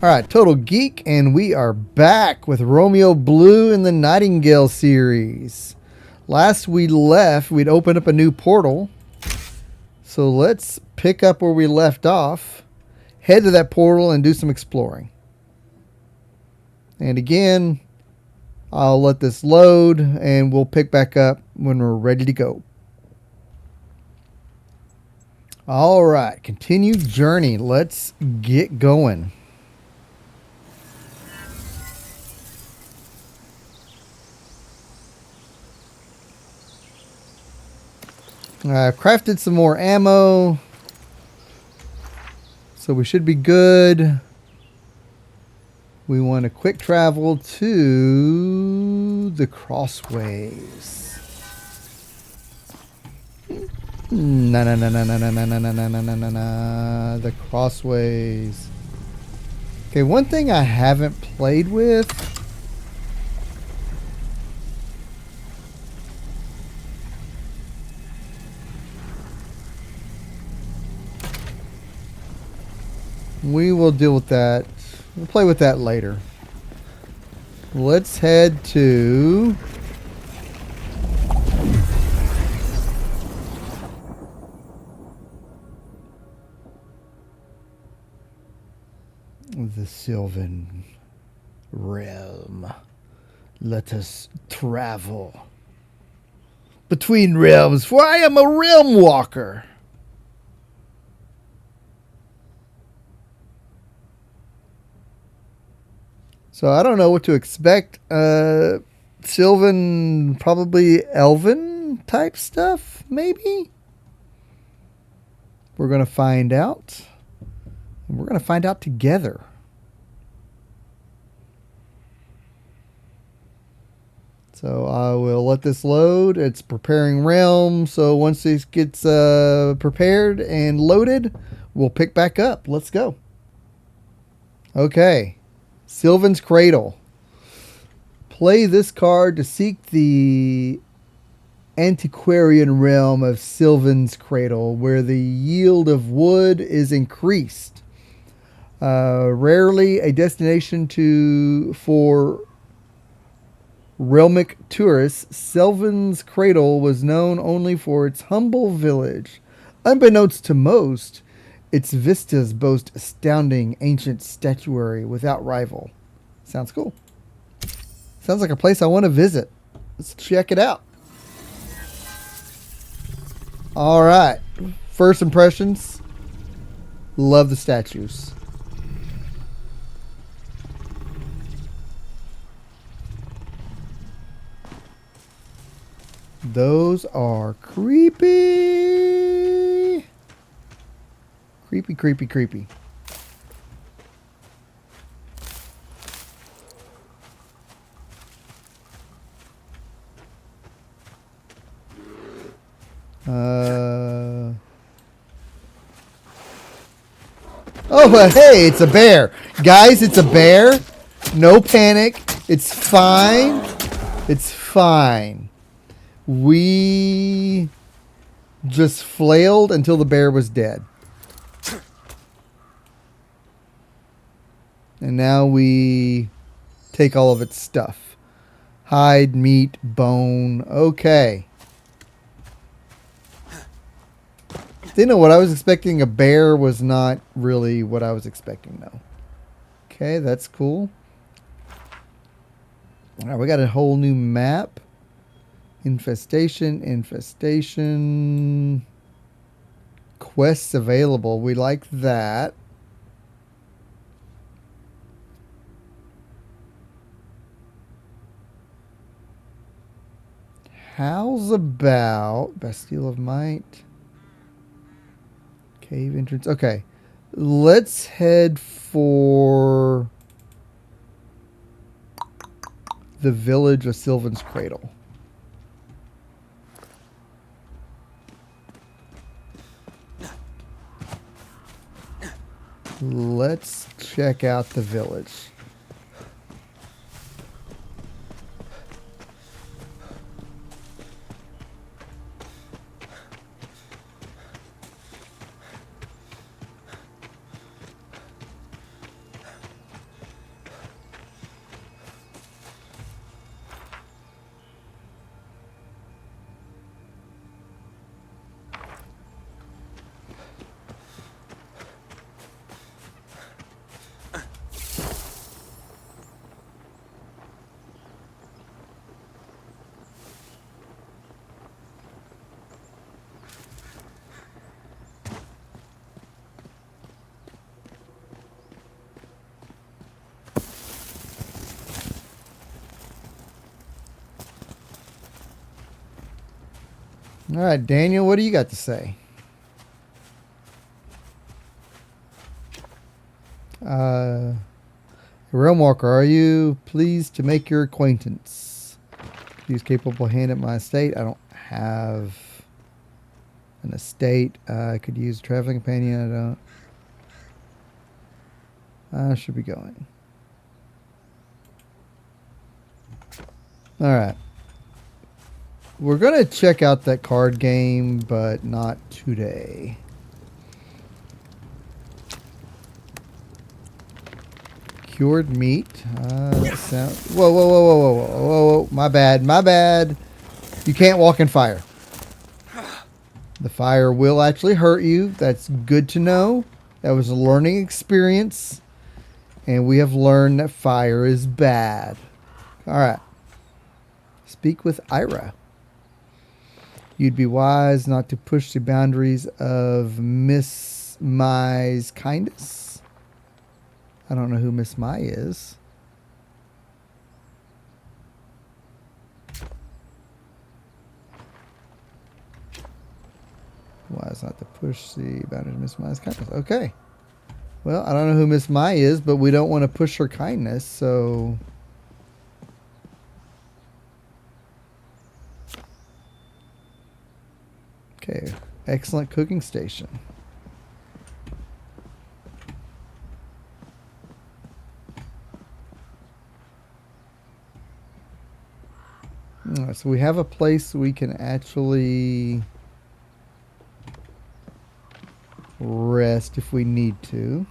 Alright, Total Geek, and we are back with Romeo Blue in the Nightingale series. Last we left, we'd opened up a new portal. So let's pick up where we left off, head to that portal, and do some exploring. And again, I'll let this load, and we'll pick back up when we're ready to go. Alright, continue journey. Let's get going. I've crafted some more ammo, so we should be good. We want to quick travel to the crossways. The crossways. Okay, one thing I haven't played with. We will deal with that. We'll play with that later. Let's head to the Sylvan realm. Let us travel between realms, for I am a realm walker. So I don't know what to expect. Sylvan, probably elven type stuff, maybe? We're going to find out. And we're going to find out together. So I will let this load. It's preparing realm. So once this gets prepared and loaded, we'll pick back up. Let's go. Okay. Sylvan's Cradle. Play this card to seek the antiquarian realm of Sylvan's Cradle, where the yield of wood is increased. Rarely a destination for realmic tourists, Sylvan's Cradle was known only for its humble village. Unbeknownst to most, its vistas boast astounding ancient statuary without rival. Sounds cool. Sounds like a place I want to visit. Let's check it out. All right. First impressions. Love the statues. Those are creepy. Creepy, creepy, creepy. Oh, but hey, it's a bear. Guys, it's a bear. No panic. It's fine. It's fine. We just flailed until the bear was dead. And now we take all of its stuff. Hide, meat, bone. Okay. Didn't know what I was expecting. A bear was not really what I was expecting, though. Okay, that's cool. All right, we got a whole new map. Infestation. Quests available. We like that. How's about Bastille of Might? Cave entrance. Okay. Let's head for the village of Sylvan's Cradle. Let's check out the village. All right, Daniel, what do you got to say? Realm Walker, are you pleased to make your acquaintance? Use capable hand at my estate. I don't have an estate. I could use a traveling companion. I don't. I should be going. All right. We're going to check out that card game, but not today. Cured meat. Whoa, whoa, whoa, whoa, whoa, whoa, whoa. My bad, my bad. You can't walk in fire. The fire will actually hurt you. That's good to know. That was a learning experience. And we have learned that fire is bad. All right. Speak with Ira. You'd be wise not to push the boundaries of Miss Mai's kindness. I don't know who Miss Mai is. Wise not to push the boundaries of Miss Mai's kindness. Okay. Well, I don't know who Miss Mai is, but we don't want to push her kindness, so... Okay, excellent cooking station. All right, so we have a place we can actually rest if we need to.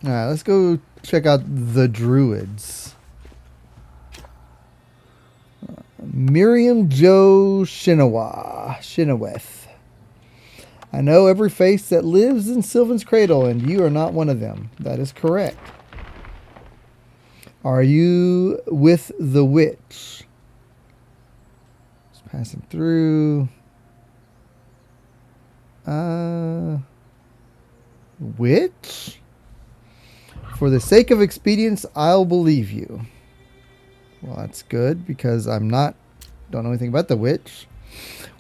All right, let's go check out the Druids. Miriam Jo Shinaweth. I know every face that lives in Sylvan's Cradle, and you are not one of them. That is correct. Are you with the witch? Just passing through. Witch? For the sake of expedience, I'll believe you. Well, that's good because don't know anything about the witch.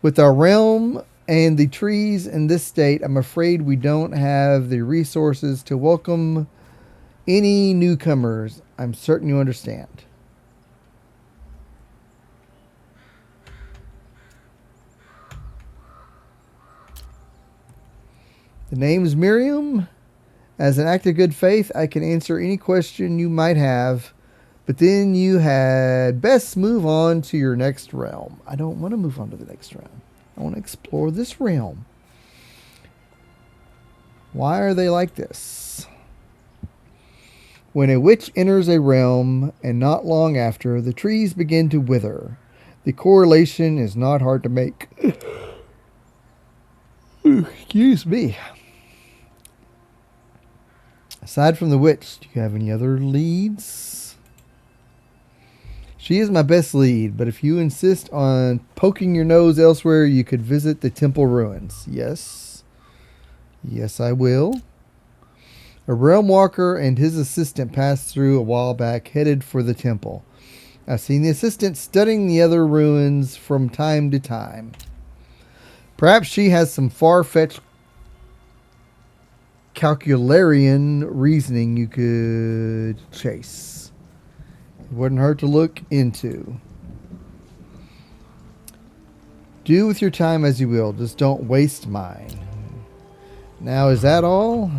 With our realm and the trees in this state, I'm afraid we don't have the resources to welcome any newcomers. I'm certain you understand. The name is Miriam. As an act of good faith, I can answer any question you might have. But then you had best move on to your next realm. I don't want to move on to the next realm. I want to explore this realm. Why are they like this? When a witch enters a realm, and not long after, the trees begin to wither. The correlation is not hard to make. Excuse me. Aside from the witch, do you have any other leads? She is my best lead, but if you insist on poking your nose elsewhere, you could visit the temple ruins. Yes. Yes, I will. A realm walker and his assistant passed through a while back, headed for the temple. I've seen the assistant studying the other ruins from time to time. Perhaps she has some far-fetched calcularian reasoning you could chase. Wouldn't hurt to look into. Do with your time as you will. Just don't waste mine. Now, is that all?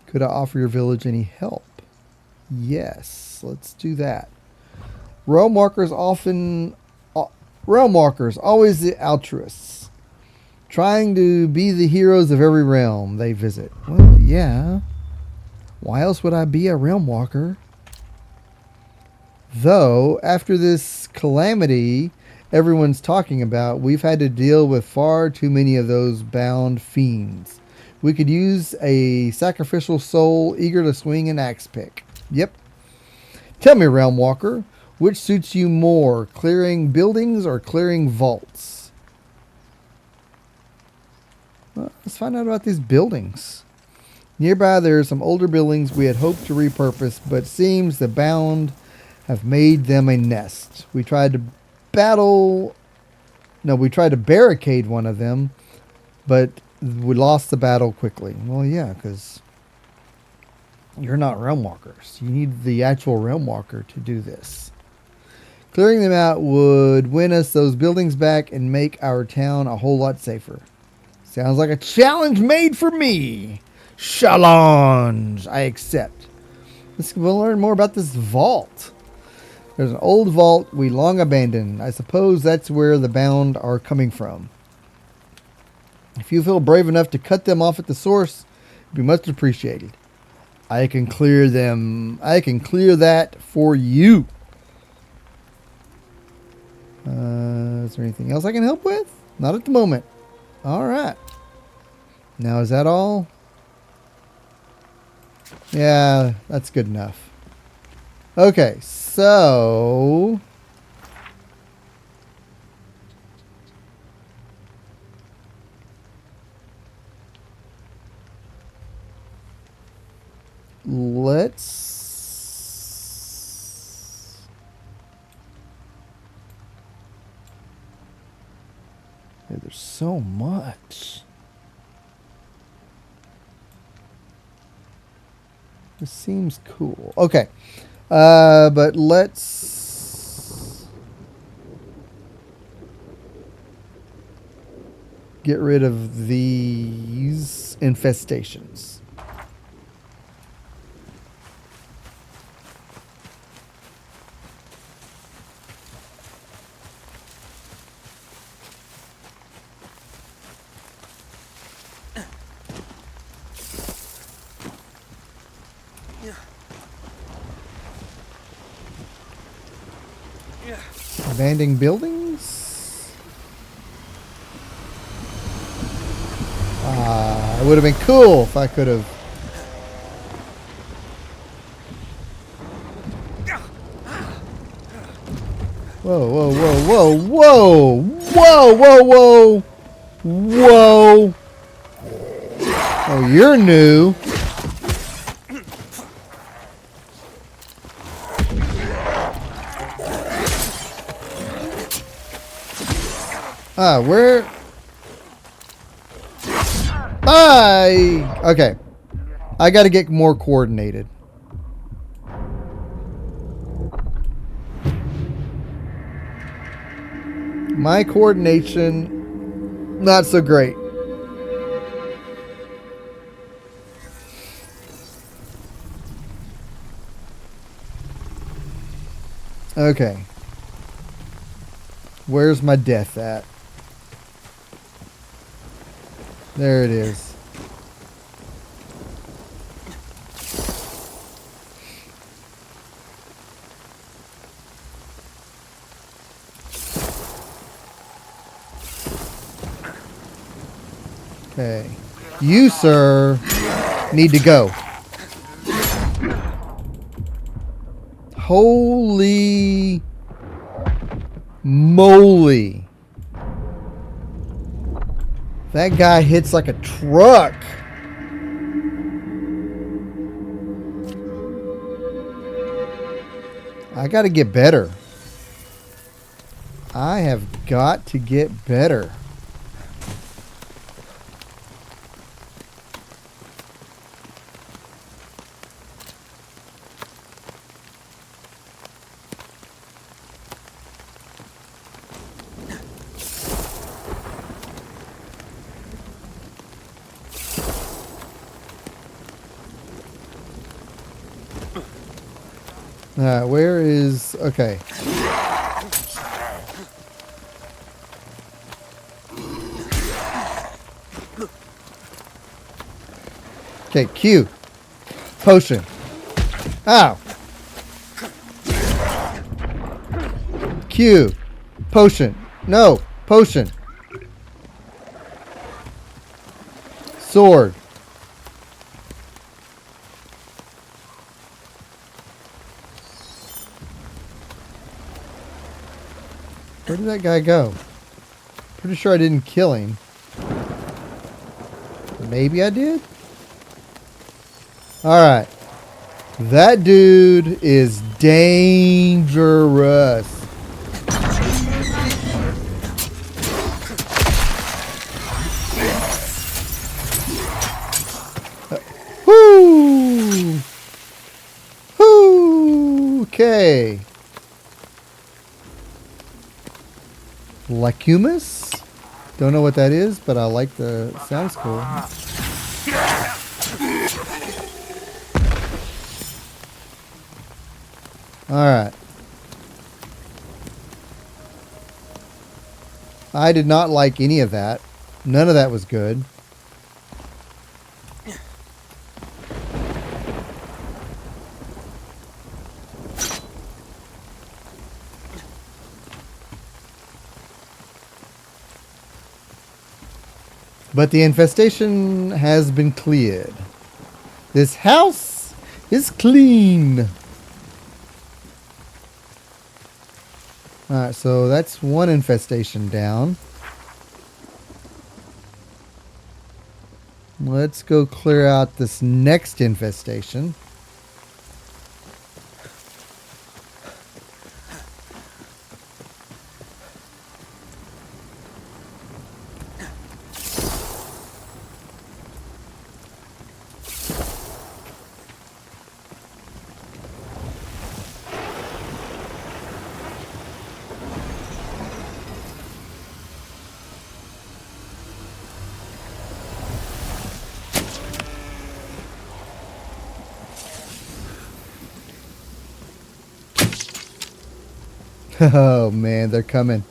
Could I offer your village any help? Yes, let's do that. Realm markers, always the altruists, trying to be the heroes of every realm they visit. Well, yeah. Why else would I be a realm walker? Though, after this calamity everyone's talking about, we've had to deal with far too many of those bound fiends. We could use a sacrificial soul eager to swing an axe pick. Yep. Tell me, realm walker, which suits you more, clearing buildings or clearing vaults? Well, let's find out about these buildings. Nearby there are some older buildings we had hoped to repurpose, but seems the bound have made them a nest. We tried to barricade one of them, but we lost the battle quickly. Well, yeah, because you're not realm walkers. You need the actual realm walker to do this. Clearing them out would win us those buildings back and make our town a whole lot safer. Sounds like a challenge made for me. Challenge, I accept. We'll learn more about this vault. There's an old vault we long abandoned. I suppose that's where the bound are coming from. If you feel brave enough to cut them off at the source, it'd be much appreciated. I can clear them. I can clear that for you. Is there anything else I can help with? Not at the moment. All right. Now, is that all? Yeah, that's good enough. Okay, so let's there's so much. This seems cool. Okay. But let's get rid of these infestations. Abandoned buildings? It would have been cool if I could have. Whoa, whoa, whoa, whoa, whoa, whoa, whoa, whoa. Oh, you're new. Where? Okay. I got to get more coordinated. My coordination, not so great. Okay. Where's my death at? There it is. Okay. You, sir, need to go. Holy moly. That guy hits like a truck. I got to get better. I have got to get better. Where is... Okay. Okay, Q. Potion. Ow. Q. Potion. No. Potion. Sword. Where did that guy go? Pretty sure I didn't kill him. Maybe I did? Alright. That dude is dangerous. Whoo! Whoo! Okay. Lacumus? Don't know what that is, but I like the sounds cool. Alright. I did not like any of that. None of that was good. But the infestation has been cleared. This house is clean. Alright, so that's one infestation down. Let's go clear out this next infestation. Oh man, they're coming.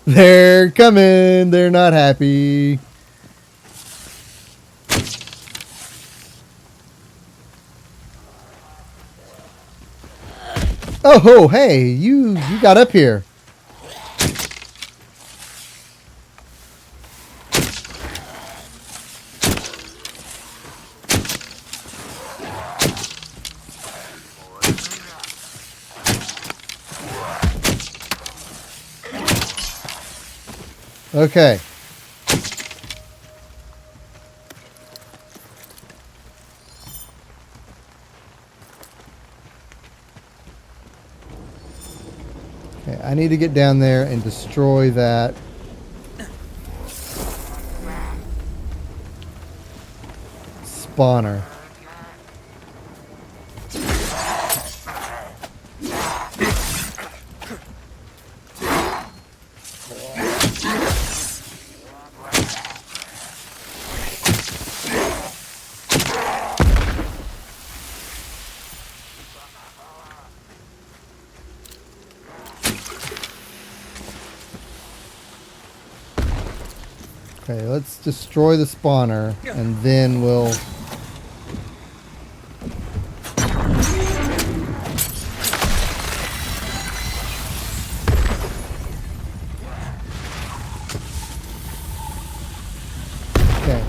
They're coming. They're not happy. Oh, hey, you got up here. Okay. Okay, I need to get down there and destroy that spawner. Okay, let's destroy the spawner and then we'll... Okay.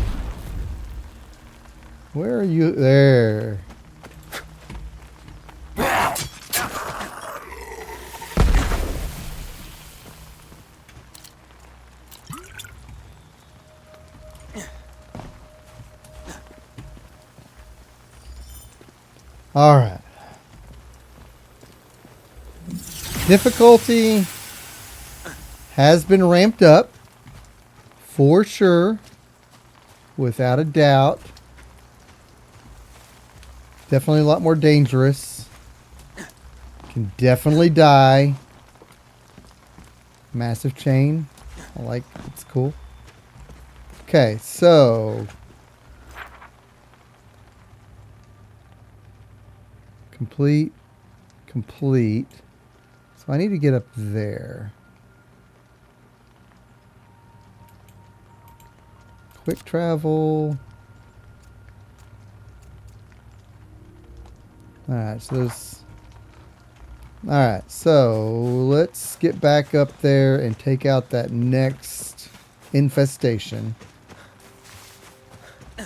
Where are you? There. All right. Difficulty has been ramped up for sure, without a doubt. Definitely a lot more dangerous. Can definitely die. Massive chain. I like it. It's cool. Okay, so complete. So I need to get up there. Quick travel. Alright, so there's... Alright, so let's get back up there and take out that next infestation.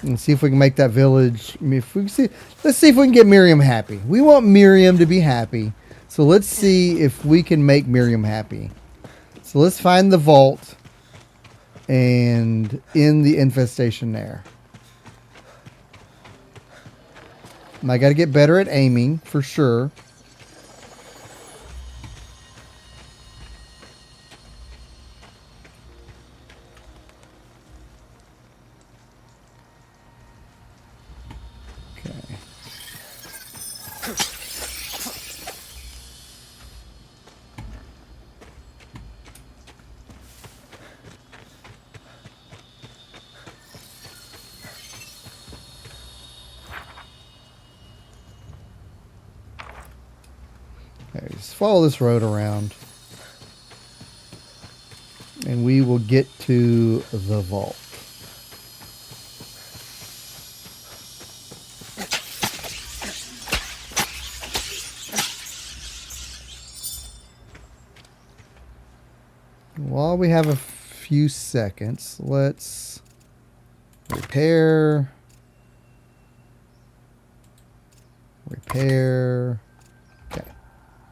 And see if we can make that village... If we see, let's see if we can get Miriam happy. We want Miriam to be happy. So let's see if we can make Miriam happy. So let's find the vault and end the infestation there. I got to get better at aiming for sure. Okay. Okay, just follow this road around. And we will get to the vault. While we have a few seconds, let's repair. Repair. Okay.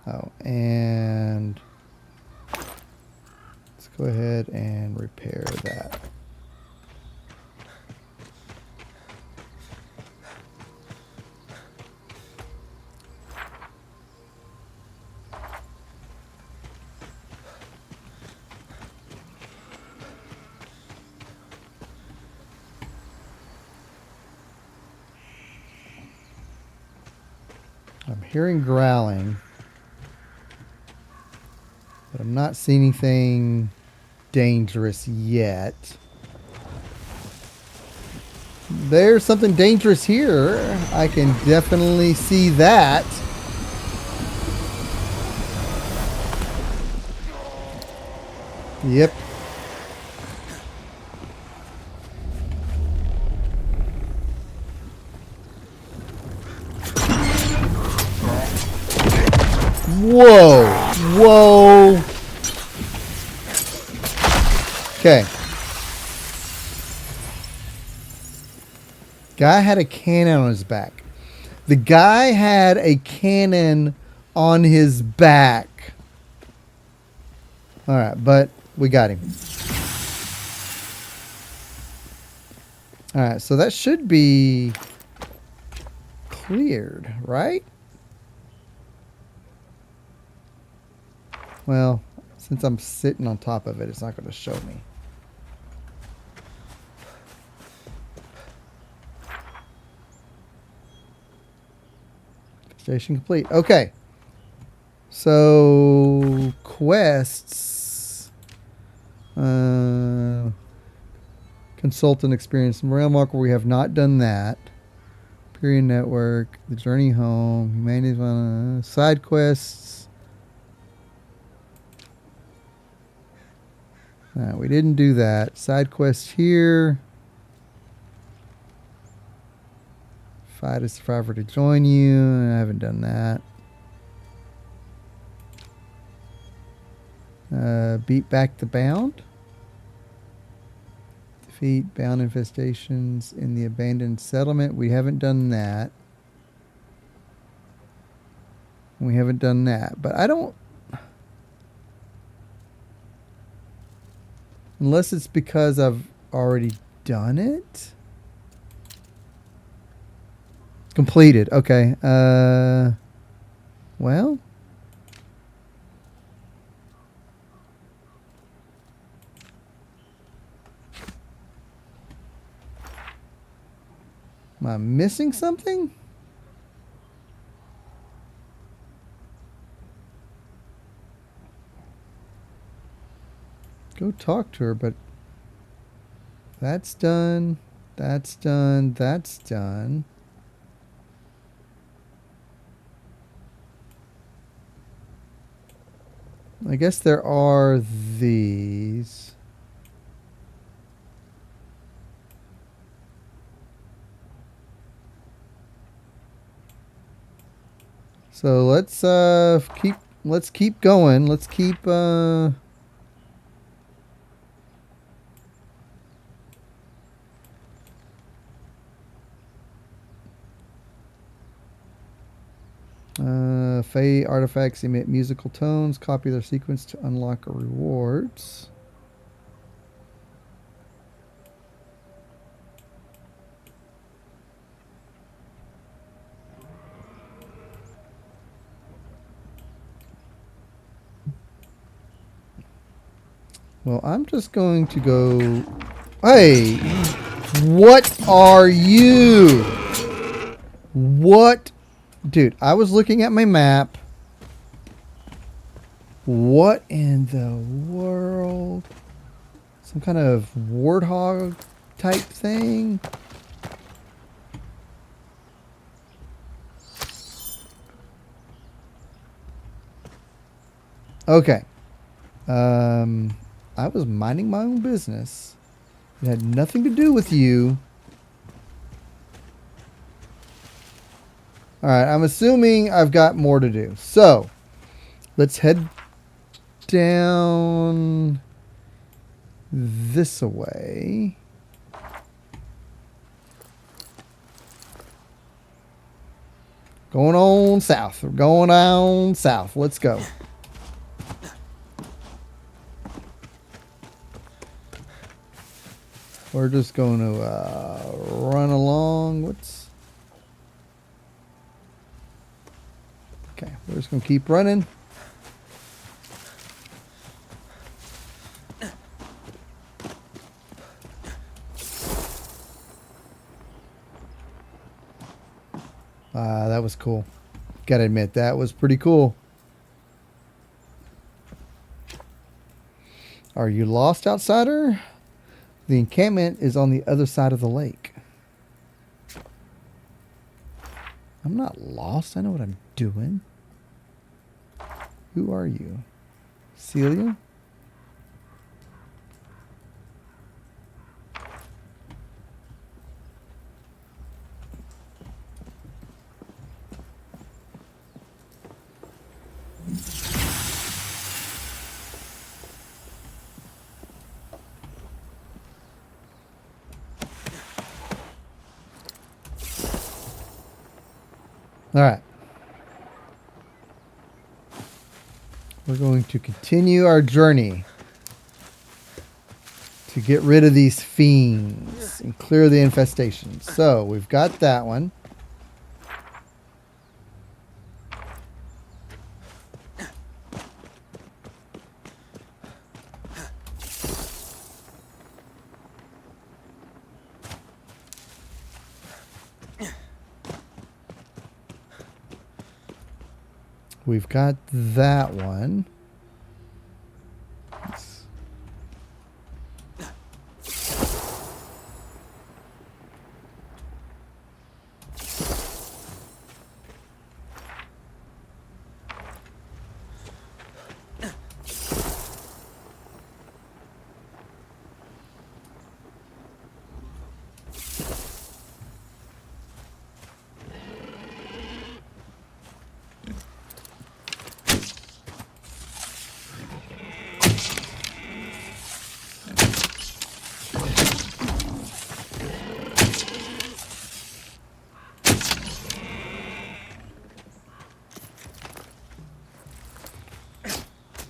Oh, and let's go ahead and repair that. I'm hearing growling, but I'm not seeing anything dangerous yet. There's something dangerous here. I can definitely see that. Yep. Whoa. Whoa. Okay. Guy had a cannon on his back. The guy had a cannon on his back. All right, but we got him. All right, so that should be cleared, right? Well, since I'm sitting on top of it, it's not going to show me. Station complete. Okay. So, quests. Consultant experience. Rail marker, we have not done that. Period network. The journey home. Humanities. Side quests. We didn't do that. Side quest here. Find a survivor to join you. I haven't done that. Beat back the bound. Defeat bound infestations in the abandoned settlement. We haven't done that. We haven't done that. But I don't... Unless it's because I've already done it. Completed. Okay. Well. Am I missing something? Go talk to her, but that's done. That's done. That's done. I guess there are these. So let's keep going. Let's keep Fey artifacts emit musical tones. Copy their sequence to unlock rewards. Well, I'm just going to go... Hey! What are you? What? Dude, I was looking at my map. What in the world? Some kind of warthog type thing? Okay. I was minding my own business. It had nothing to do with you. Alright, I'm assuming I've got more to do. So, let's head down this way. Going on south. We're going on south. Let's go. We're just going to run along. Okay, we're just going to keep running. That was cool. Gotta admit, that was pretty cool. Are you lost, outsider? The encampment is on the other side of the lake. I'm not lost. I know what I'm doing. Who are you? Celia? All right. We're going to continue our journey to get rid of these fiends and clear the infestation. So we've got that one. We've got that one.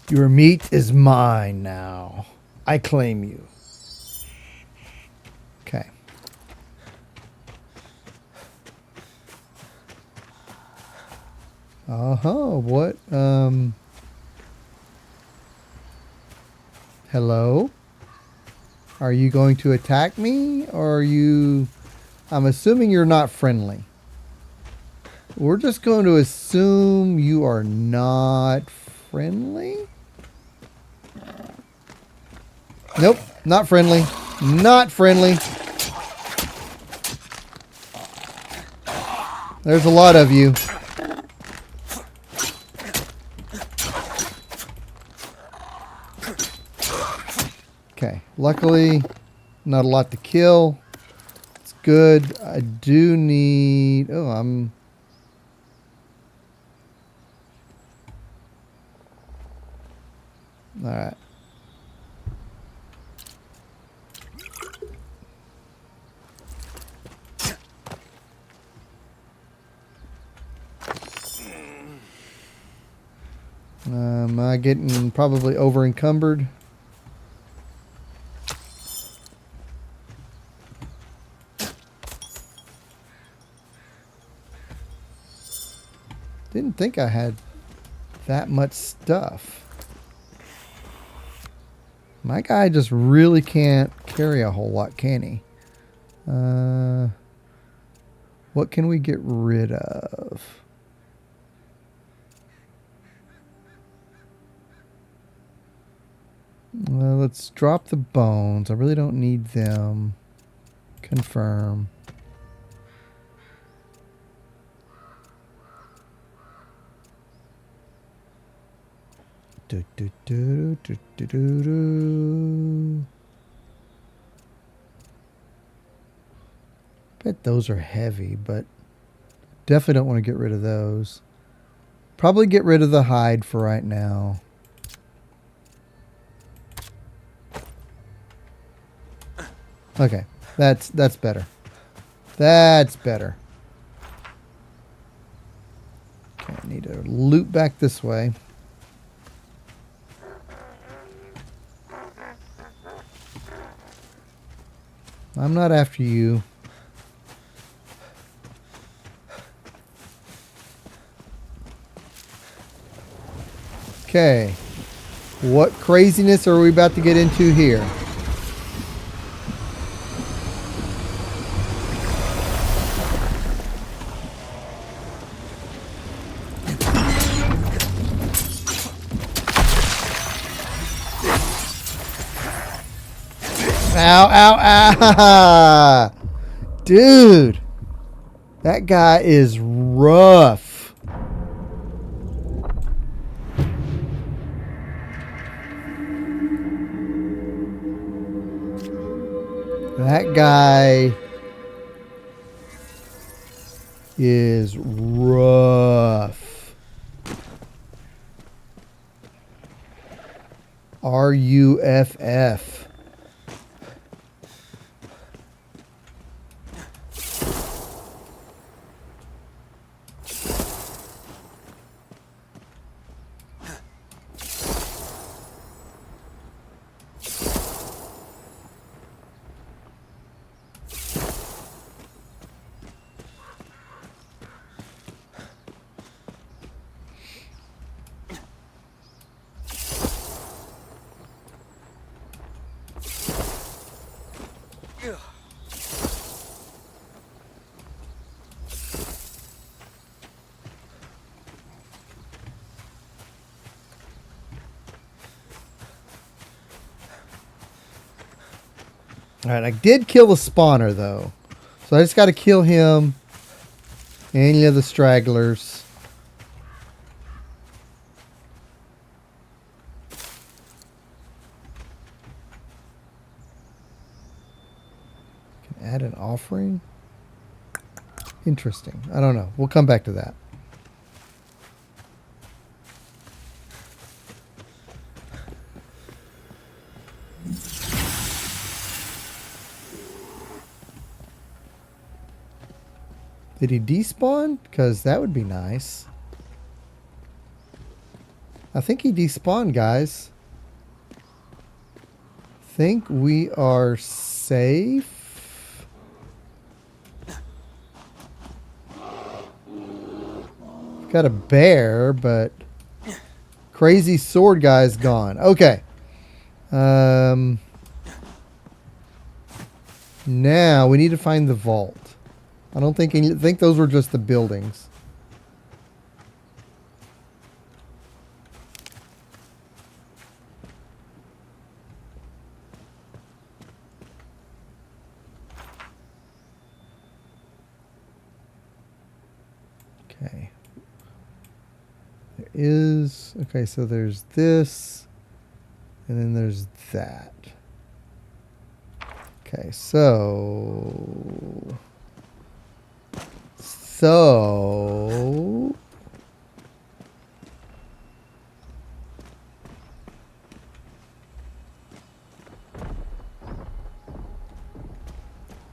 Your meat is mine now. I claim you. Okay. What? Hello? Are you going to attack me? Or are you... I'm assuming you're not friendly. We're just going to assume you are not friendly? Nope, not friendly. Not friendly. There's a lot of you. Okay, luckily, not a lot to kill. It's good. I do need... Oh, I'm... Alright. Am I getting probably over encumbered? Didn't think I had that much stuff. My guy just really can't carry a whole lot, can he? What can we get rid of? Well, let's drop the bones. I really don't need them. Confirm. Do, do, do, do, do, do, do. Bet those are heavy, but definitely don't want to get rid of those. Probably get rid of the hide for right now. Okay, that's better. That's better. Okay, I need to loop back this way. I'm not after you. Okay. What craziness are we about to get into here? Ow, ow, ow. Dude. That guy is rough. That guy is rough. RUFF. Alright, I did kill the spawner though. So I just got to kill him. Any of the stragglers. Can add an offering? Interesting. I don't know. We'll come back to that. Did he despawn? Because that would be nice. I think he despawned, guys. Think we are safe. Got a bear, but crazy sword guy's gone. Okay. Now we need to find the vault. I don't think those were just the buildings. Okay. There is... Okay, so there's this. And then there's that. Okay, so...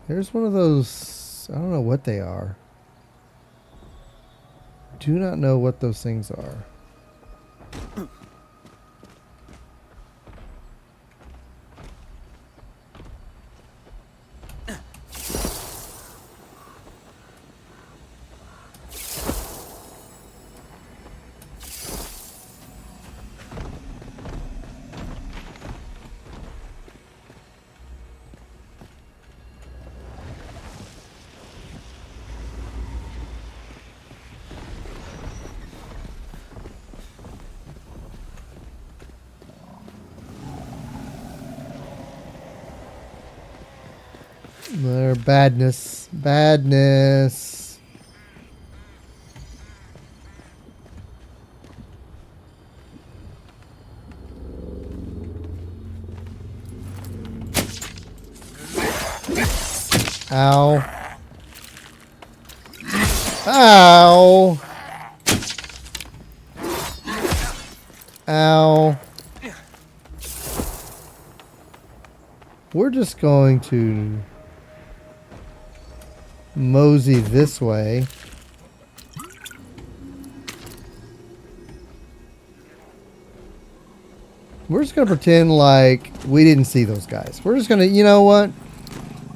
There's one of those... I don't know what they are. Do not know what those things are. There, badness. Badness. Ow. Ow. Ow. We're just going to mosey this way. We're just going to pretend like we didn't see those guys. We're just going to, you know what?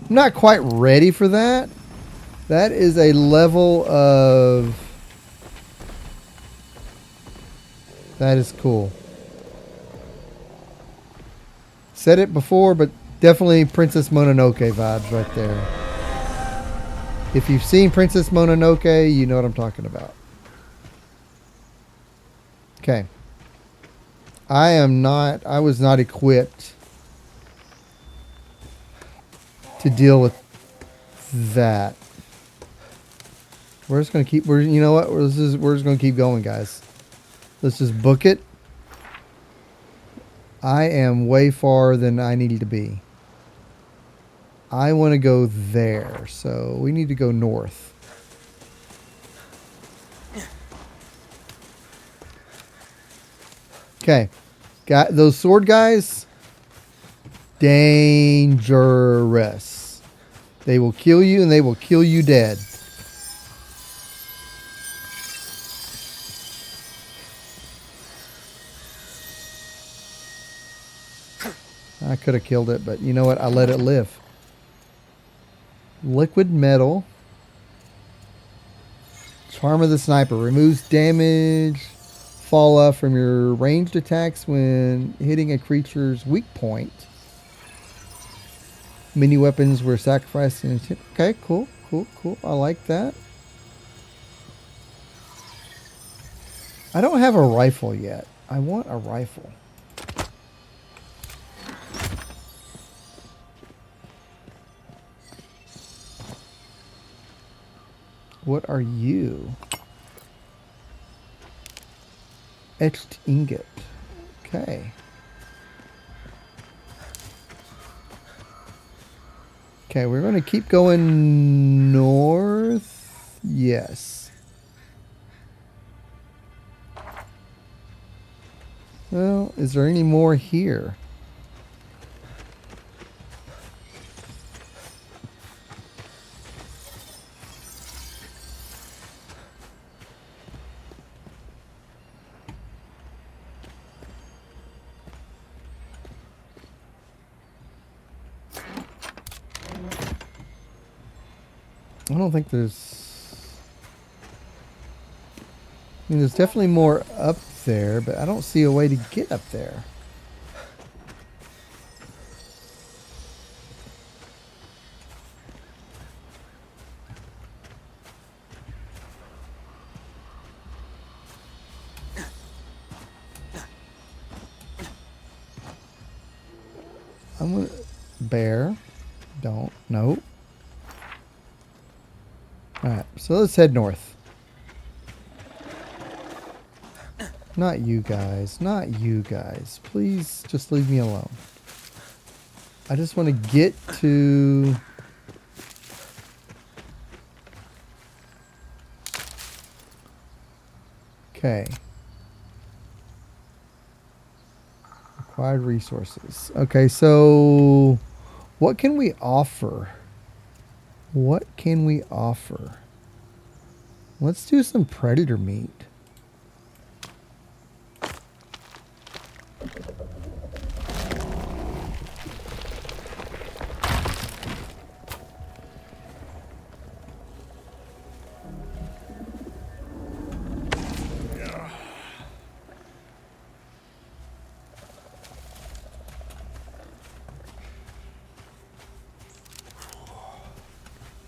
I'm not quite ready for that. That is a level of... That is cool. Said it before, but definitely Princess Mononoke vibes right there. If you've seen Princess Mononoke, you know what I'm talking about. Okay. I was not equipped to deal with that. We're just going to keep, you know what? We're just going to keep going, guys. Let's just book it. I am way far than I need to be. I want to go there, so we need to go north. Okay. Got those sword guys. Dangerous. They will kill you and they will kill you dead. I could have killed it, but you know what? I let it live. Liquid metal. Charm of the sniper. Removes damage. Fall off from your ranged attacks when hitting a creature's weak point. Mini weapons were sacrificed in... Okay, cool, cool, cool. I like that. I don't have a rifle yet. I want a rifle. What are you? Etched ingot. Okay. Okay, we're going to keep going north. Yes. Well, is there any more here? I don't think there's... I mean, there's definitely more up there, but I don't see a way to get up there. I'm gonna... Bear. Don't. Nope. Alright, so let's head north. Not you guys. Not you guys. Please just leave me alone. I just want to get to... Okay. Acquired resources. Okay, so... What can we offer? What can we offer? Let's do some predator meat.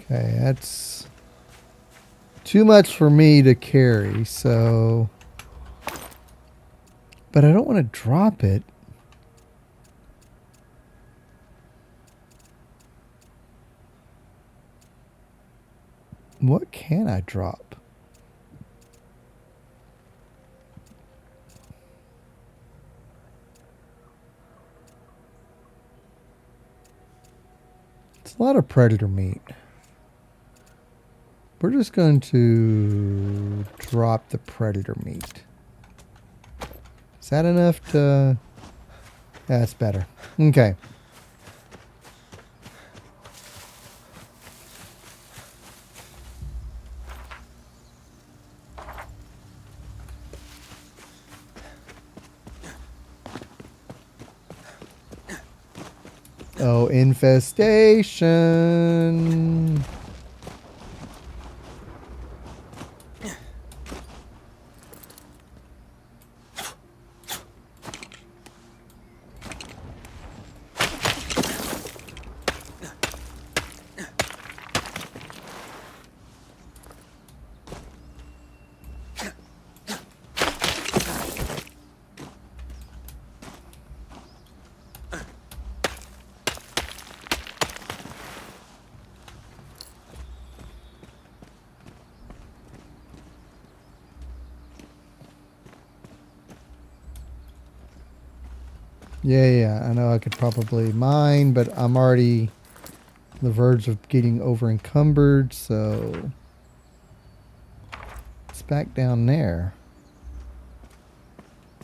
Okay, that's too much for me to carry, so... But I don't want to drop it. What can I drop? It's a lot of predator meat. We're just going to drop the predator meat. Is that enough to... That's better. Okay. Oh, infestation. Yeah, I know I could probably mine, but I'm already on the verge of getting over encumbered, so it's back down there.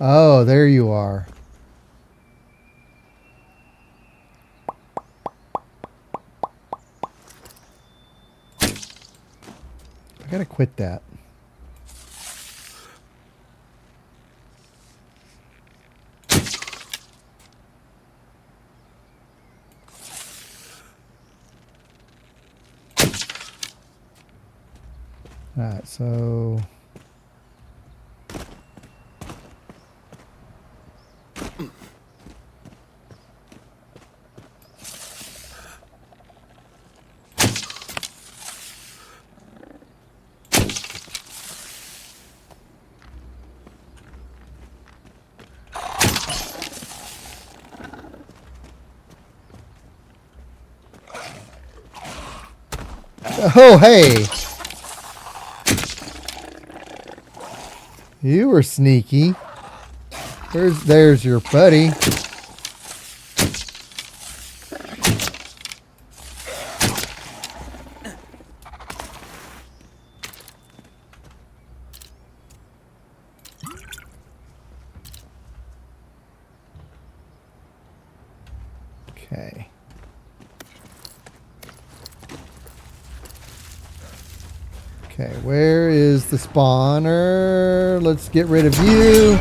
Oh, there you are. I gotta quit that. Alright, so... Oh, hey! You were sneaky. There's your buddy. Okay. Okay, where is the spawner? Let's get rid of you.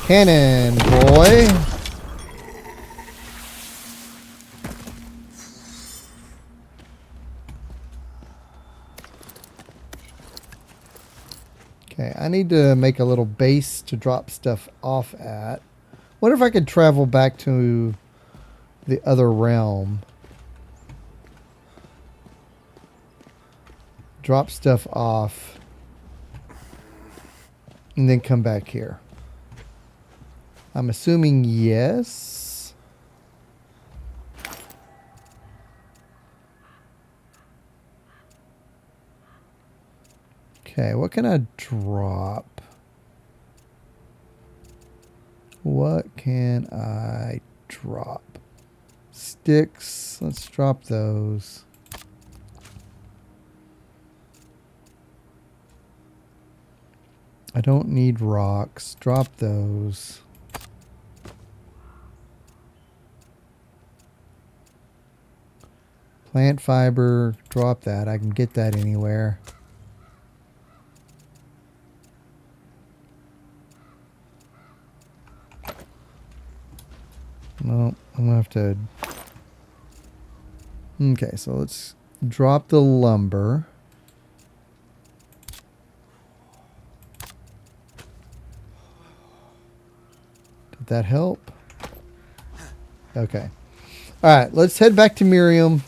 Cannon, boy. Okay, I need to make a little base to drop stuff off at. What if I could travel back to the other realm? Drop stuff off. And then come back here. I'm assuming yes. Okay, what can I drop? What can I drop? Sticks. Let's drop those. I don't need rocks. Drop those. Plant fiber. Drop that. I can get that anywhere. No, I'm gonna have to Okay, so let's drop the lumber. Did that help? Okay. All right, let's head back to Miriam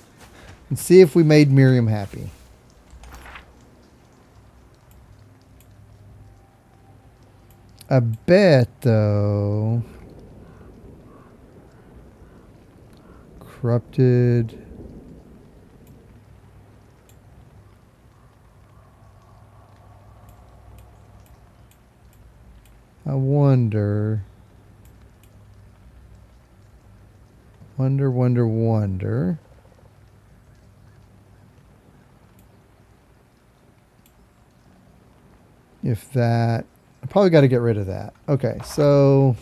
and see if we made Miriam happy. I bet, though, corrupted. I wonder. Wonder. If that... I probably got to get rid of that. Okay, so...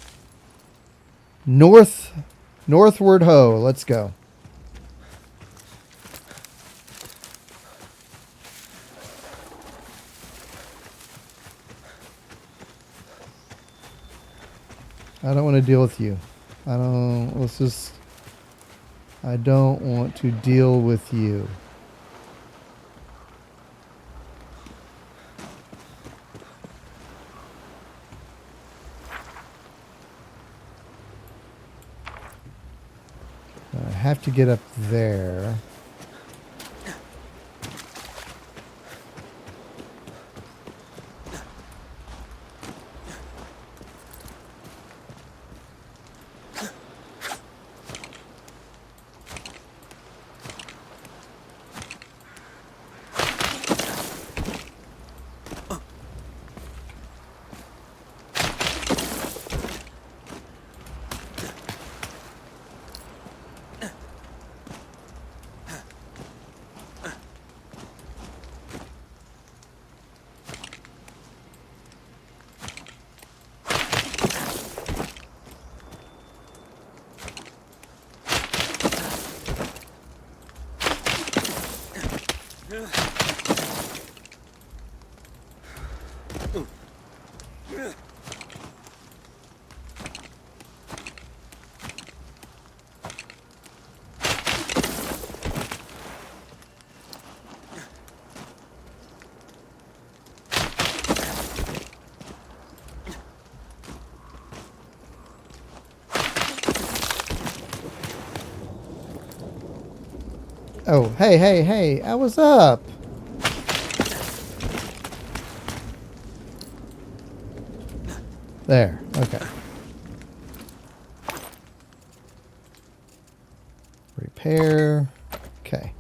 Northward ho. Let's go. I don't want to deal with you. I don't want to deal with you. I have to get up there. Oh, hey, I was up. There, okay. Repair. Okay.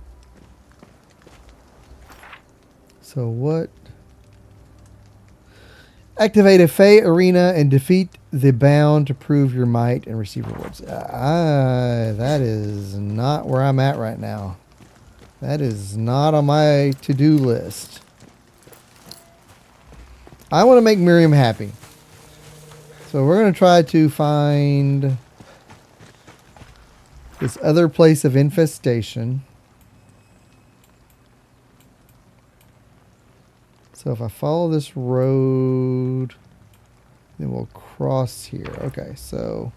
So what? Activate a Fey arena and defeat the bound to prove your might and receive rewards. That is not where I'm at right now. That is not on my to-do list. I want to make Miriam happy. So we're going to try to find this other place of infestation. So if I follow this road, then we'll cross here. Okay, so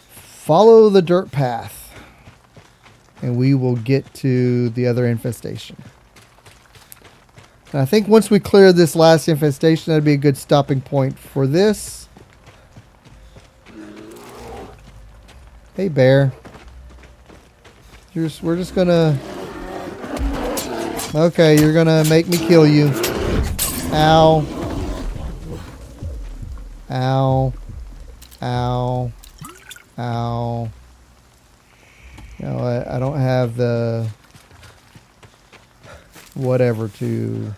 follow the dirt path, and we will get to the other infestation. And I think once we clear this last infestation, that'd be a good stopping point for this. Hey, bear. We're just gonna... Okay, you're gonna make me kill you. Ow. Ow. Ow. Ow. You know what? I don't have the... whatever to...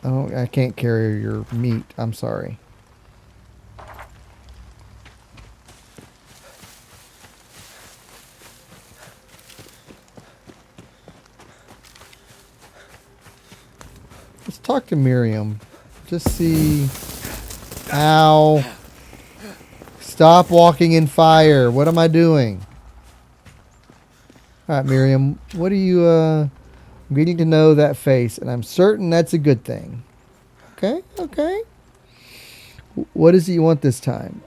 I can't carry your meat. I'm sorry. Let's talk to Miriam. Just see... Ow. Stop walking in fire. What am I doing? Alright, Miriam. What are you, I'm getting to know that face, and I'm certain that's a good thing. Okay, okay. What is it you want this time?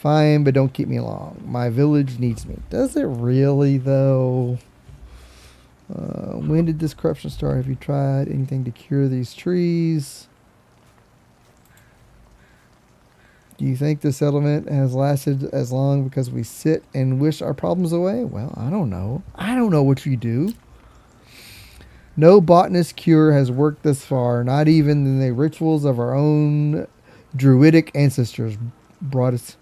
Fine, but don't keep me long. My village needs me. Does it really, though? When did this corruption start? Have you tried anything to cure these trees? Do you think the settlement has lasted as long because we sit and wish our problems away? Well, I don't know. I don't know what you do. No botanist cure has worked this far. Not even the rituals of our own druidic ancestors brought us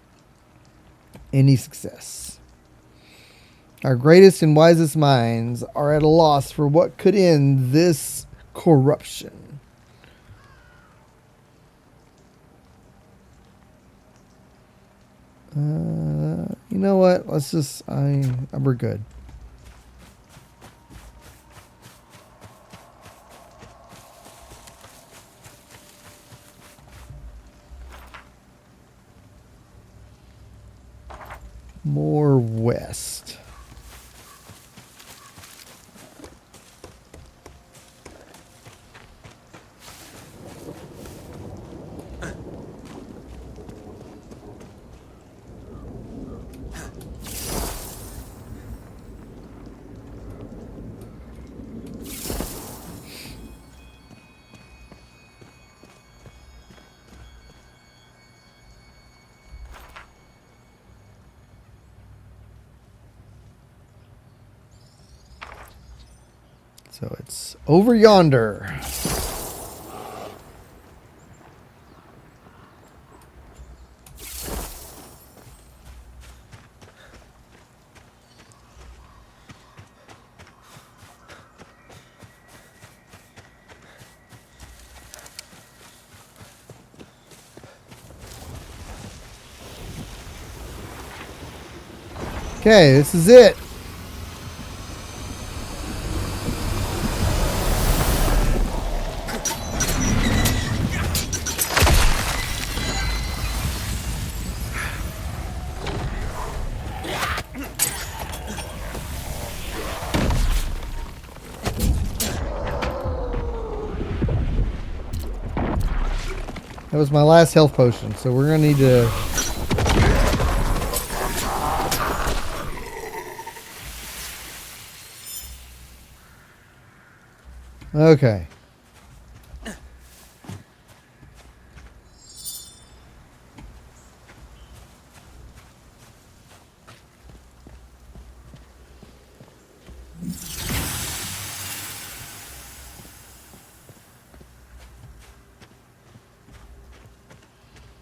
any success. Our greatest and wisest minds are at a loss for what could end this corruption. You know what? Let's just, we're good. More west. So it's over yonder. Okay, this is it. That was my last health potion, so we're gonna need to. Okay.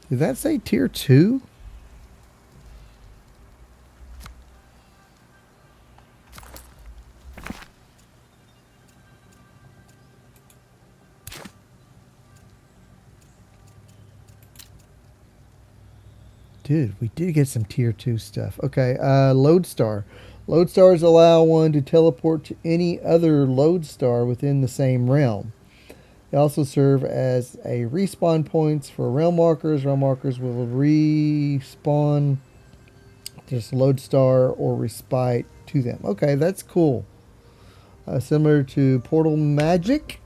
Did that say tier 2? Dude, we did get some tier 2 stuff. Okay, lodestar. Lodestars allow one to teleport to any other lodestar within the same realm. They also serve as a respawn points for realm walkers. Realm walkers will respawn just lodestar or respite to them. Okay, that's cool. Similar to portal magic,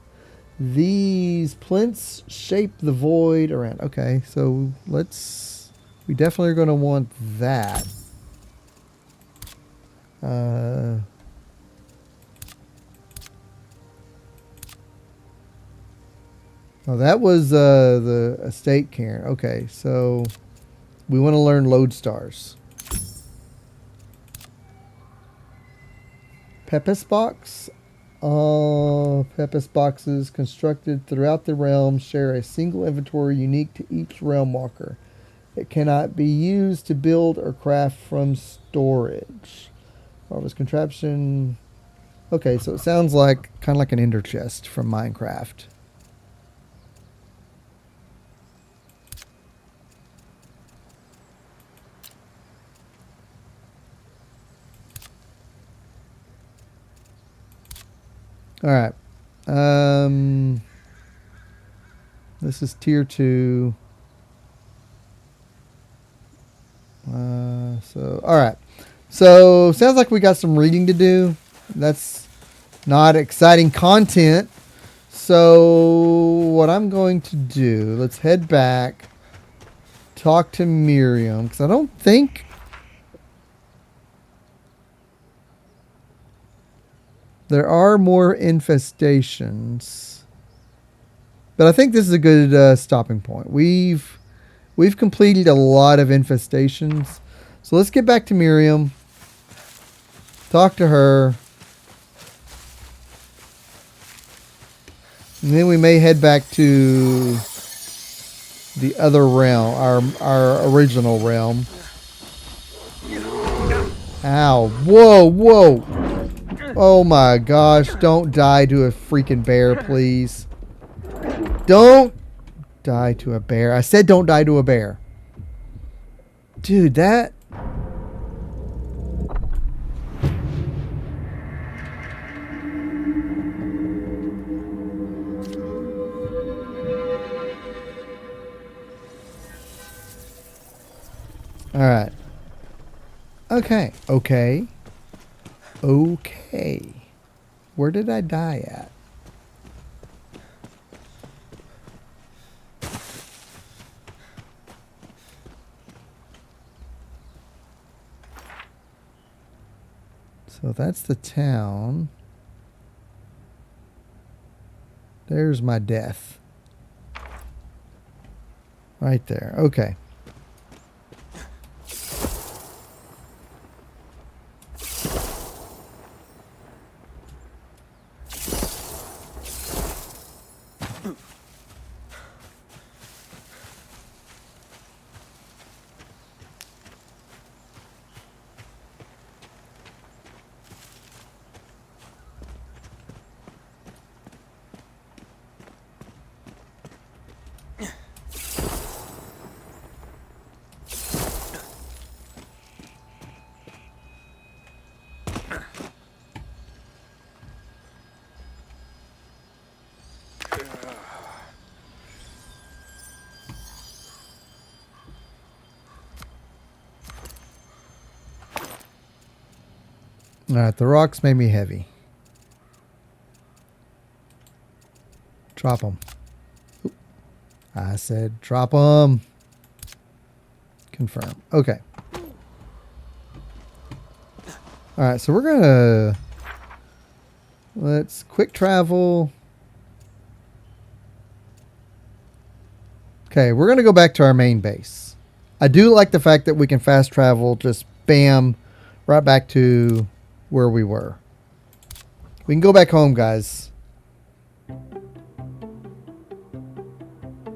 these plinths shape the void around. Okay, so we definitely are going to want that. Oh, that was the estate cairn. Okay, so we want to learn lodestars. Pepis box. Pepis boxes constructed throughout the realm share a single inventory unique to each realm walker. It cannot be used to build or craft from storage. Harvest contraption. Okay, so it sounds like kind of like an ender chest from Minecraft. All right. This is tier 2. All right. So sounds like we got some reading to do. That's not exciting content. So what I'm going to do, let's head back. talk to Miriam, because I don't think there are more infestations. But I think this is a good stopping point. We've completed a lot of infestations. So let's get back to Miriam. Talk to her. And then we may head back to the other realm, our original realm. Ow. Whoa, whoa. Oh my gosh. Don't die to a freaking bear, please. Don't die to a bear. I said don't die to a bear. Dude, that... Alright. Okay. Okay. Okay. Where did I die at? So that's the town. There's my death. Right there. Okay. Alright, the rocks made me heavy. Drop them. I said drop them. Confirm. Okay. Alright, so we're gonna... Let's quick travel. Okay, we're gonna go back to our main base. I do like the fact that we can fast travel, just bam, right back to where we were. We can go back home, guys.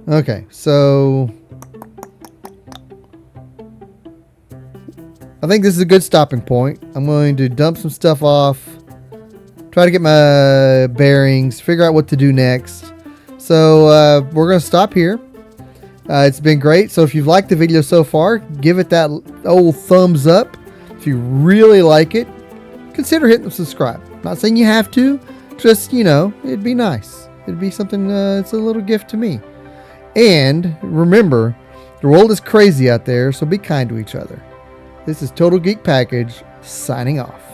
Okay, so I think this is a good stopping point. I'm going to dump some stuff off, try to get my bearings, figure out what to do next. So we're going to stop here. It's been great. So if you've liked the video so far, give it that old thumbs up. If you really like it, consider hitting subscribe. Not saying you have to, just, you know, it'd be nice. It'd be something, it's a little gift to me. And remember, the world is crazy out there, so be kind to each other. This is Total Geek Package, signing off.